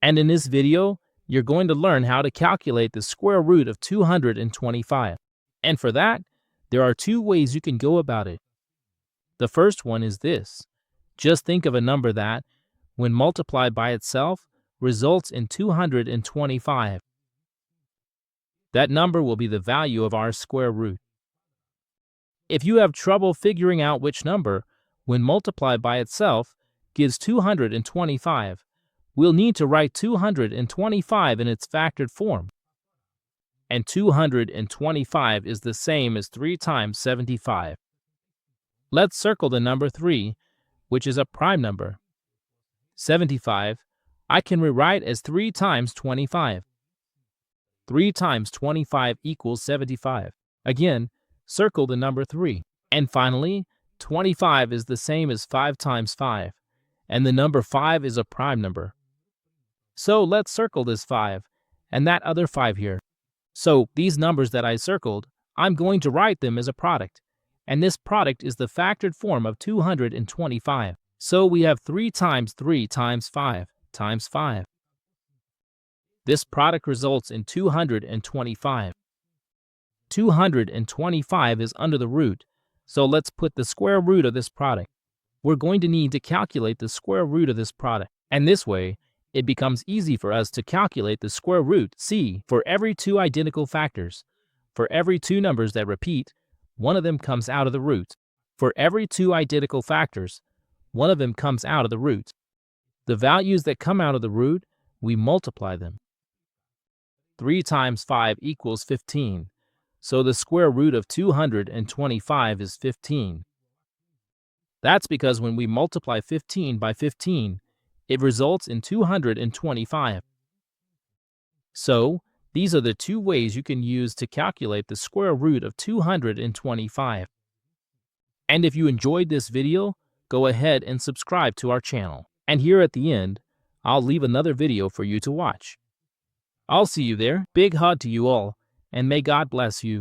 And in this video, you're going to learn how to calculate the square root of 225. And for that, there are two ways you can go about it. The first one is this. Just think of a number that, when multiplied by itself, results in 225. That number will be the value of our square root. If you have trouble figuring out which number, when multiplied by itself, gives 225, we'll need to write 225 in its factored form. And 225 is the same as 3 times 75. Let's circle the number 3, which is a prime number. 75, I can rewrite as 3 times 25. 3 times 25 equals 75. Again, circle the number 3. And finally, 25 is the same as 5 times 5, and the number 5 is a prime number. So let's circle this 5, and that other 5 here. So these numbers that I circled, I'm going to write them as a product, and this product is the factored form of 225. So we have 3 times 3 times 5 times 5. This product results in 225. 225 is under the root, so let's put the square root of this product. We're going to need to calculate the square root of this product, and this way, it becomes easy for us to calculate the square root, see, for every 2 identical factors. For every 2 numbers that repeat, one of them comes out of the root. For every 2 identical factors, one of them comes out of the root. The values that come out of the root, we multiply them. 3 times 5 equals 15, so the square root of 225 is 15. That's because when we multiply 15 by 15, it results in 225. So, these are the 2 ways you can use to calculate the square root of 225. And if you enjoyed this video, go ahead and subscribe to our channel. And here at the end, I'll leave another video for you to watch. I'll see you there. Big hug to you all, and may God bless you.